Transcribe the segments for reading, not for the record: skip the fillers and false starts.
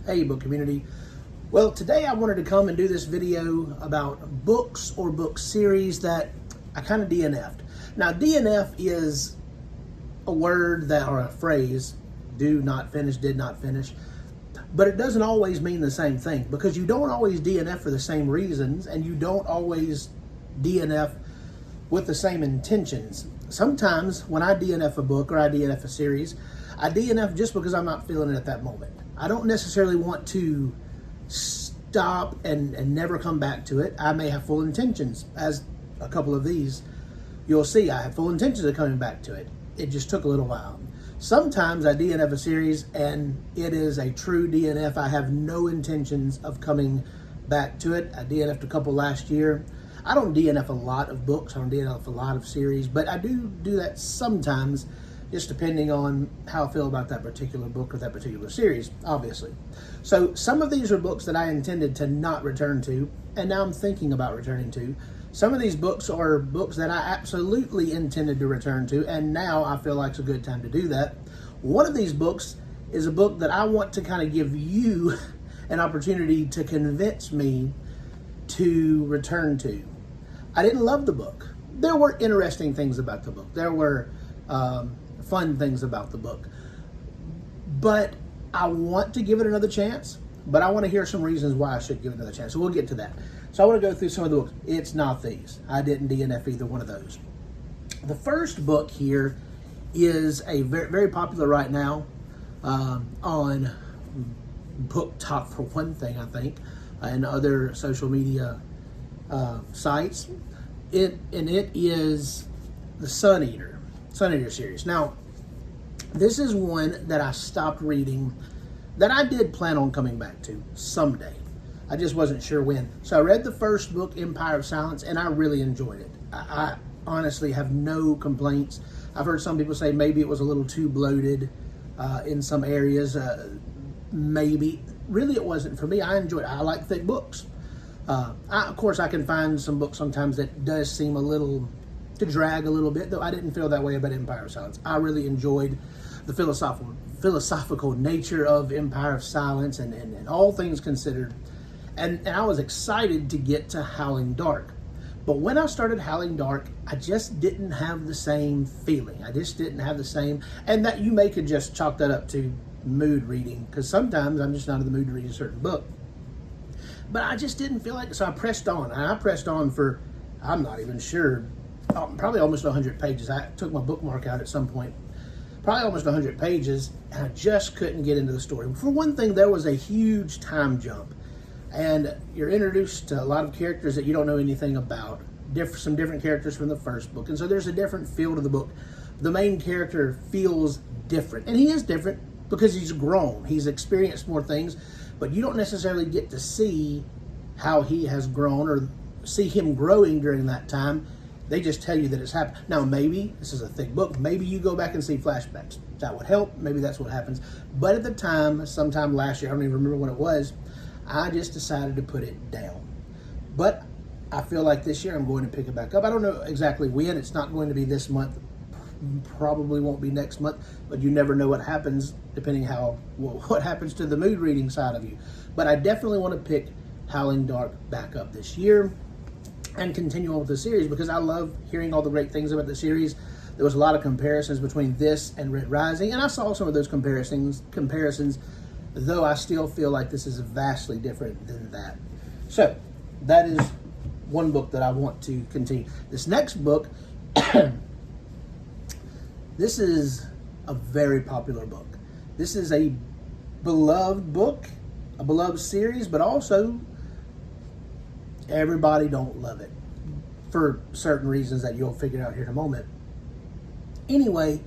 Hey, book community. Well, today I wanted to come and do this video about books or book series that I kind of DNF'd. Now, DNF is a word that, or a phrase, do not finish, did not finish, but it doesn't always mean the same thing, because you don't always DNF for the same reasons, and you don't always DNF with the same intentions. Sometimes when I DNF a book or I DNF a series, I DNF just because I'm not feeling it at that moment. I don't necessarily want to stop and never come back to it. I may have full intentions, as a couple of these you'll see. I have full intentions of coming back to it. It just took a little while. Sometimes I DNF a series and it is a true DNF. I have no intentions of coming back to it. I DNF'd a couple last year. I don't DNF a lot of books. I don't DNF a lot of series, but I do that sometimes, just depending on how I feel about that particular book or that particular series, obviously. So some of these are books that I intended to not return to, and now I'm thinking about returning to. Some of these books are books that I absolutely intended to return to, and now I feel like it's a good time to do that. One of these books is a book that I want to kind of give you an opportunity to convince me to return to. I didn't love the book. There were interesting things about the book. There were fun things about the book. But I want to give it another chance, but I want to hear some reasons why I should give it another chance. So we'll get to that. So I want to go through some of the books. It's not these. I didn't DNF either one of those. The first book here is a very, very popular right now on BookTok, for one thing, I think, and other social media sites. It is the Sun Eater series. Now, this is one that I stopped reading that I did plan on coming back to someday. I just wasn't sure when. So I read the first book, Empire of Silence, and I really enjoyed it. I honestly have no complaints. I've heard some people say maybe it was a little too bloated in some areas. Maybe. Really, it wasn't for me. I enjoyed it. I like thick books. Of course, I can find some books sometimes that does seem a little to drag a little bit, though I didn't feel that way about Empire of Silence. I really enjoyed the philosophical nature of Empire of Silence and all things considered. And I was excited to get to Howling Dark. But when I started Howling Dark, I just didn't have the same feeling. I just didn't have the same, and that you could just chalk that up to mood reading, because sometimes I'm just not in the mood to read a certain book. But I just didn't feel like it, so I pressed on. And I pressed on for, I'm not even sure, probably almost 100 pages. I took my bookmark out at some point. Probably almost 100 pages, and I just couldn't get into the story. For one thing, there was a huge time jump, and you're introduced to a lot of characters that you don't know anything about. Some different characters from the first book, and so there's a different feel to the book. The main character feels different, and he is different because he's grown. He's experienced more things, but you don't necessarily get to see how he has grown or see him growing during that time. They just tell you that it's happened. Now, maybe, this is a thick book, maybe you go back and see flashbacks. That would help. Maybe that's what happens. But at the time, sometime last year, I don't even remember when it was, I just decided to put it down. But I feel like this year I'm going to pick it back up. I don't know exactly when. It's not going to be this month. Probably won't be next month. But you never know what happens, depending what happens to the mood reading side of you. But I definitely want to pick Howling Dark back up this year and continue on with the series, because I love hearing all the great things about the series. There was a lot of comparisons between this and Red Rising, and I saw some of those comparisons, though I still feel like this is vastly different than that. So, that is one book that I want to continue. This next book, this is a very popular book. This is a beloved book, a beloved series, but also everybody don't love it for certain reasons that you'll figure out here in a moment. Anyway,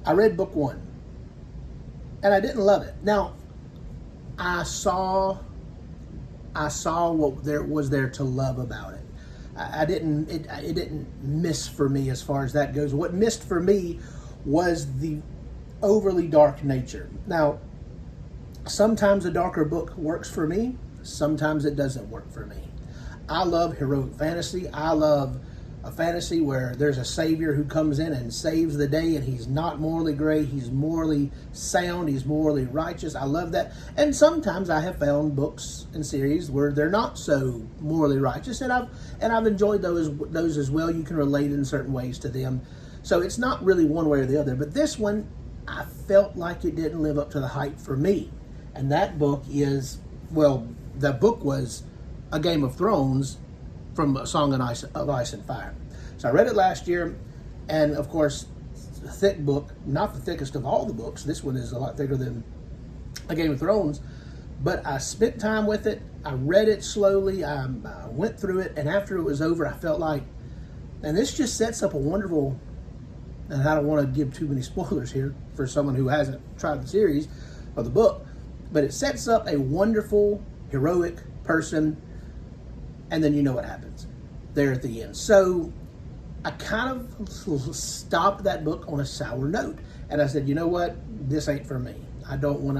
I read book one and I didn't love it. Now, I saw what there was there to love about it. It didn't miss for me as far as that goes. What missed for me was the overly dark nature. Now, sometimes a darker book works for me, sometimes it doesn't work for me. I love heroic fantasy. I love a fantasy where there's a savior who comes in and saves the day, and he's not morally gray, he's morally sound, he's morally righteous. I love that. And sometimes I have found books and series where they're not so morally righteous, and I've enjoyed those as well. You can relate in certain ways to them. So it's not really one way or the other. But this one, I felt like it didn't live up to the hype for me. And that book is, well, the book was A Game of Thrones from A Song of Ice and Fire. So I read it last year, and of course, a thick book, not the thickest of all the books. This one is a lot thicker than A Game of Thrones, but I spent time with it. I read it slowly. I went through it, and after it was over, I felt like, and this just sets up a wonderful, and I don't want to give too many spoilers here for someone who hasn't tried the series or the book, but it sets up a wonderful, heroic person, and then you know what happens there at the end. So I kind of stopped that book on a sour note, and I said, you know what, this ain't for me. I don't want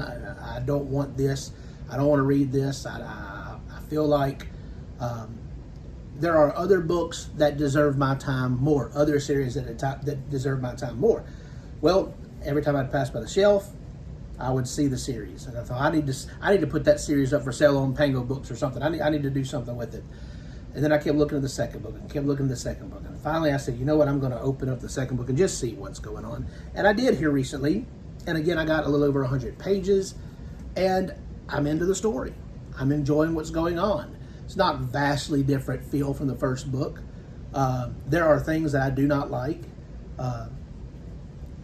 this. I don't want to read this. I feel like there are other books that deserve my time more, other series that deserve my time more. Well, every time I'd pass by the shelf, I would see the series, and I thought, I need to put that series up for sale on Pango Books or something. I need to do something with it. And then I kept looking at the second book and kept looking at the second book. And finally I said, you know what, I'm going to open up the second book and just see what's going on. And I did here recently. And again, I got a little over 100 pages, and I'm into the story. I'm enjoying what's going on. It's not vastly different feel from the first book. There are things that I do not like.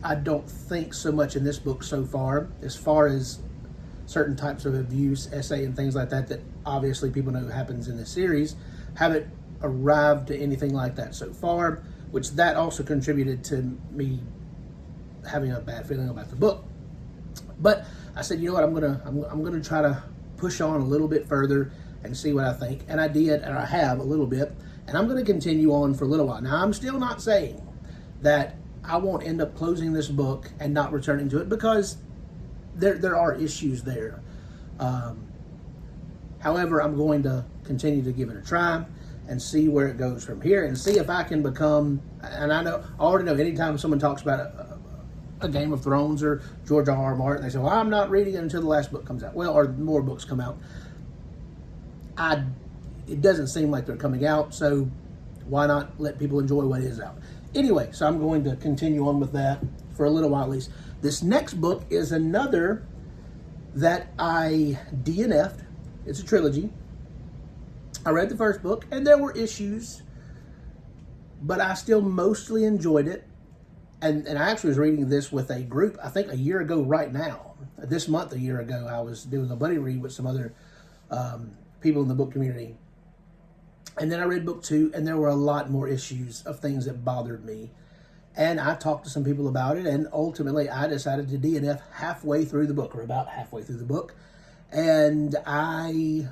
I don't think so much in this book so far as certain types of abuse, essay, and things like that obviously people know happens in this series, haven't arrived to anything like that so far, which that also contributed to me having a bad feeling about the book. But I said, you know what, I'm gonna try to push on a little bit further and see what I think. And I did, and I have a little bit, and I'm gonna continue on for a little while. Now, I'm still not saying that I won't end up closing this book and not returning to it, because there are issues there. However, I'm going to continue to give it a try and see where it goes from here, and see if I can become, and I already know anytime someone talks about a Game of Thrones or George R.R. Martin, they say, well, I'm not reading it until the last book comes out. Well, or more books come out. It doesn't seem like they're coming out, so why not let people enjoy what is out? Anyway, so I'm going to continue on with that for a little while at least. This next book is another that I DNF'd. It's a trilogy. I read the first book, and there were issues, but I still mostly enjoyed it. And I actually was reading this with a group, I think a year ago right now. This month, a year ago, I was doing a buddy read with some other people in the book community. And then I read book 2, and there were a lot more issues of things that bothered me. And I talked to some people about it, and ultimately I decided to DNF halfway through the book, or about halfway through the book. And I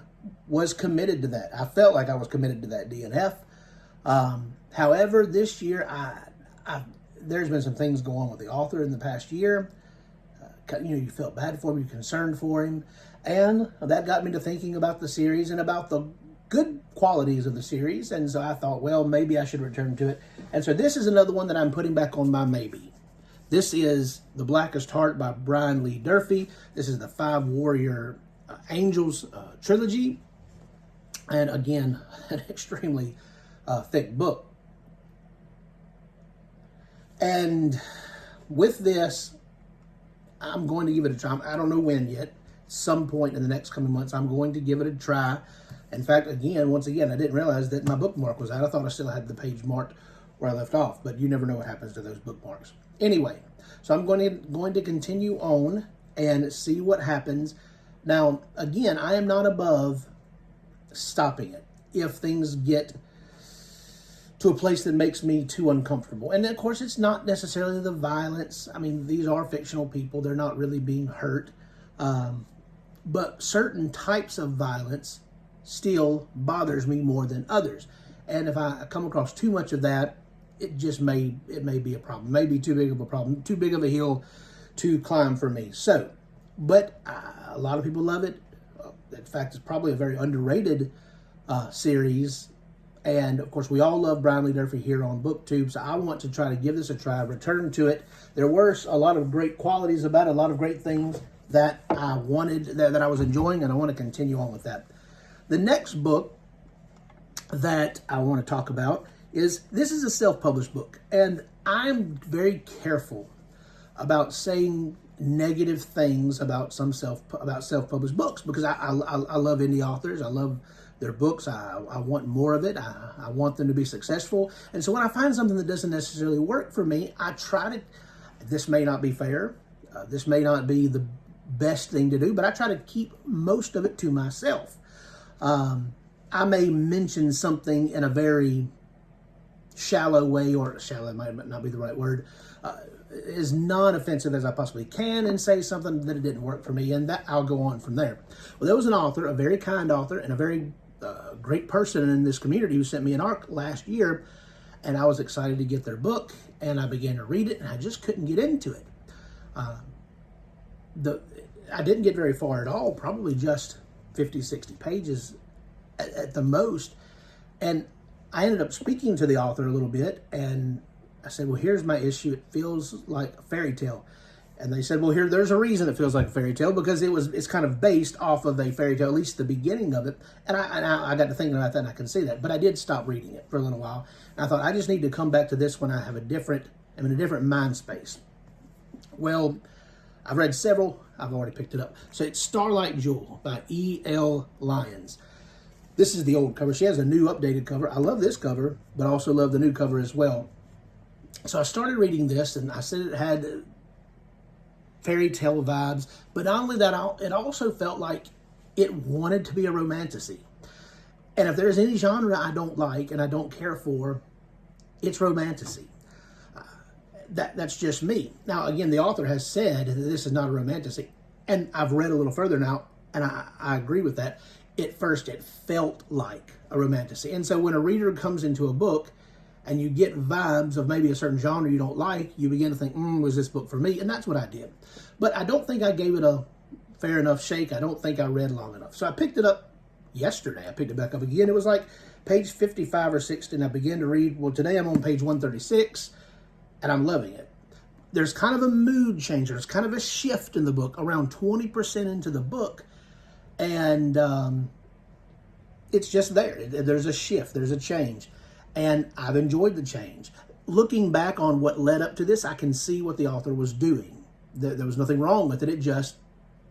was committed to that. I felt like I was committed to that DNF. However, this year, there's been some things going on with the author in the past year. You felt bad for him, you're concerned for him. And that got me to thinking about the series and about the good qualities of the series. And so I thought, well, maybe I should return to it. And so this is another one that I'm putting back on my maybe. This is The Blackest Heart by Brian Lee Durfee. This is the 5 Warrior Angels trilogy. And again, an extremely thick book. And with this, I'm going to give it a try. I don't know when yet. Some point in the next coming months, I'm going to give it a try. In fact, once again, I didn't realize that my bookmark was out. I thought I still had the page marked where I left off, but you never know what happens to those bookmarks. Anyway, so I'm going to continue on and see what happens. Now, again, I am not above stopping it if things get to a place that makes me too uncomfortable. And of course, it's not necessarily the violence. I mean, these are fictional people. They're not really being hurt. But certain types of violence still bothers me more than others. And if I come across too much of that, it may be a problem. It may be too big of a problem, too big of a hill to climb for me. So, but a lot of people love it. In fact, it's probably a very underrated series. And of course, we all love Brian Lee Durfee here on BookTube, so I want to try to give this a try, return to it. There were a lot of great qualities about it, a lot of great things that I wanted, that I was enjoying, and I want to continue on with that. The next book that I want to talk about is, this is a self-published book, and I'm very careful about saying negative things about self-published books, because I love indie authors. I love their books. I want more of it. I want them to be successful. And so when I find something that doesn't necessarily work for me, I try to, this may not be fair, this may not be the best thing to do, but I try to keep most of it to myself. I may mention something in a very shallow way, or shallow might not be the right word, as non-offensive as I possibly can, and say something that it didn't work for me, and that I'll go on from there. Well, there was an author, a very kind author, and a very great person in this community who sent me an ARC last year, and I was excited to get their book, and I began to read it, and I just couldn't get into it. I didn't get very far at all, probably just 50, 60 pages at the most, and I ended up speaking to the author a little bit, and I said, well, here's my issue. It feels like a fairy tale. And they said, well, there's a reason it feels like a fairy tale, because it's kind of based off of a fairy tale, at least the beginning of it. And I got to thinking about that, and I can see that. But I did stop reading it for a little while. And I thought, I just need to come back to this when I have I'm in a different mind space. Well, I've read several. I've already picked it up. So it's Starlight Jewel by E.L. Lyons. This is the old cover. She has a new updated cover. I love this cover, but I also love the new cover as well. So I started reading this, and I said it had fairy tale vibes, but not only that, it also felt like it wanted to be a romantasy. And if there's any genre I don't like and I don't care for, it's romantasy. That's just me. Now, again, the author has said that this is not a romantasy, and I've read a little further now, and I agree with that. At first, it felt like a romantasy. And so when a reader comes into a book and you get vibes of maybe a certain genre you don't like, you begin to think, was this book for me? And that's what I did. But I don't think I gave it a fair enough shake. I don't think I read long enough. So I picked it up yesterday. I picked it back up again. It was like page 55 or 60, and I began to read. Well, today I'm on page 136, and I'm loving it. There's kind of a mood change. There's kind of a shift in the book, around 20% into the book, and it's just there. There's a shift. There's a change. And I've enjoyed the change. Looking back on what led up to this, I can see what the author was doing. There was nothing wrong with it. It just,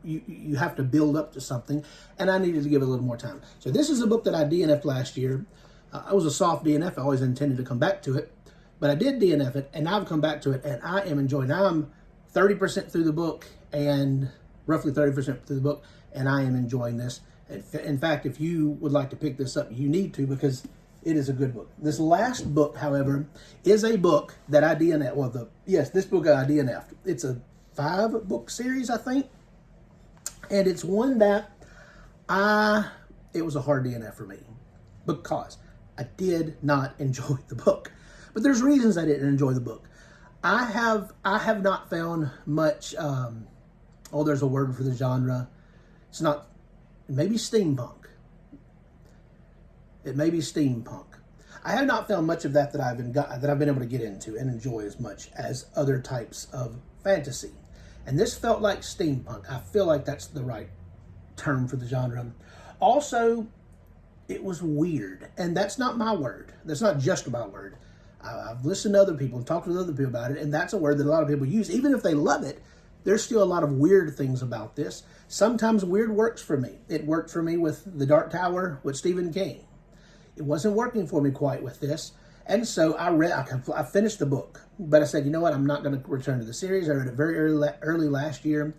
you have to build up to something, and I needed to give it a little more time. So this is a book that I DNF'd last year. I was a soft DNF. I always intended to come back to it, but I did DNF it, and I've come back to it, and I am enjoying it. Now I'm 30% through the book, and roughly 30% through the book, and I am enjoying this. In fact, if you would like to pick this up, you need to, because it is a good book. This last book, however, is a book that I DNF'd. Well, this book I DNF'd. It's a 5-book series, I think. And it's one that it was a hard DNF for me, because I did not enjoy the book. But there's reasons I didn't enjoy the book. I have not found much, there's a word for the genre. It's not, maybe steampunk. It may be steampunk. I have not found much of that I've been able to get into and enjoy as much as other types of fantasy. And this felt like steampunk. I feel like that's the right term for the genre. Also, it was weird. And that's not my word. That's not just my word. I've listened to other people and talked with other people about it, and that's a word that a lot of people use. Even if they love it, there's still a lot of weird things about this. Sometimes weird works for me. It worked for me with The Dark Tower with Stephen King. It wasn't working for me quite with this. And so I finished the book, but I said, you know what? I'm not going to return to the series. I read it very early last year.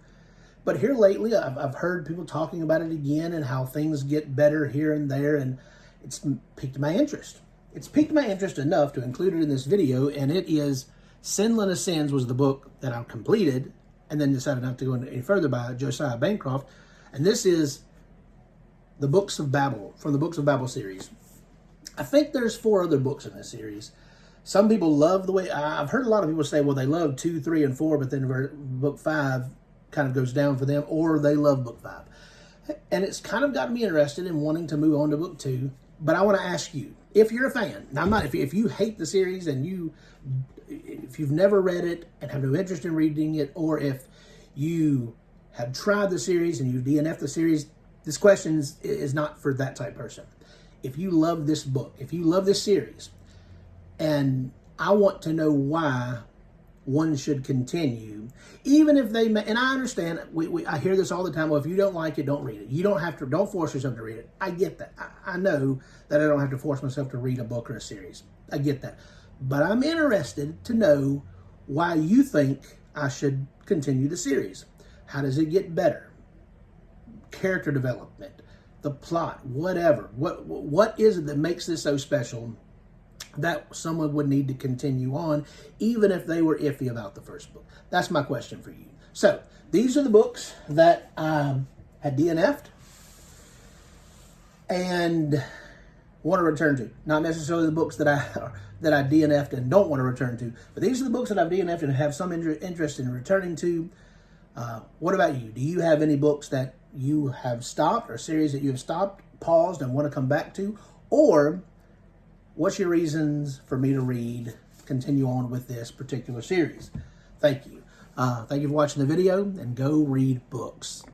But here lately, I've heard people talking about it again and how things get better here and there, and it's piqued my interest. It's piqued my interest enough to include it in this video, and it is Sinless of Sins was the book that I completed and then decided not to go any further by Josiah Bancroft. And this is the Books of Babel, from the Books of Babel series. I think there's 4 other books in this series. Some people love the way, I've heard a lot of people say, well, they love 2, 3, and 4, but then book 5 kind of goes down for them, or they love book 5. And it's kind of gotten me interested in wanting to move on to book 2. But I want to ask you, if you're a fan. Now, I'm not, if you hate the series and if you've never read it and have no interest in reading it, or if you have tried the series and you DNF'd the series, this question is not for that type of person. If you love this book, if you love this series, and I want to know why one should continue, even if they may, and I understand, I hear this all the time, well, if you don't like it, don't read it. You don't have to, don't force yourself to read it. I get that. I know that I don't have to force myself to read a book or a series. I get that. But I'm interested to know why you think I should continue the series. How does it get better? Character development, the plot, whatever. What is it that makes this so special that someone would need to continue on, even if they were iffy about the first book? That's my question for you. So these are the books that I had DNF'd and want to return to. Not necessarily the books that I DNF'd and don't want to return to, but these are the books that I've DNF'd and have some interest in returning to. What about you? Do you have any books that you have stopped, or series that you have stopped, paused, and want to come back to? Or what's your reasons for me to continue on with this particular series? Thank you. Thank you for watching the video, and go read books.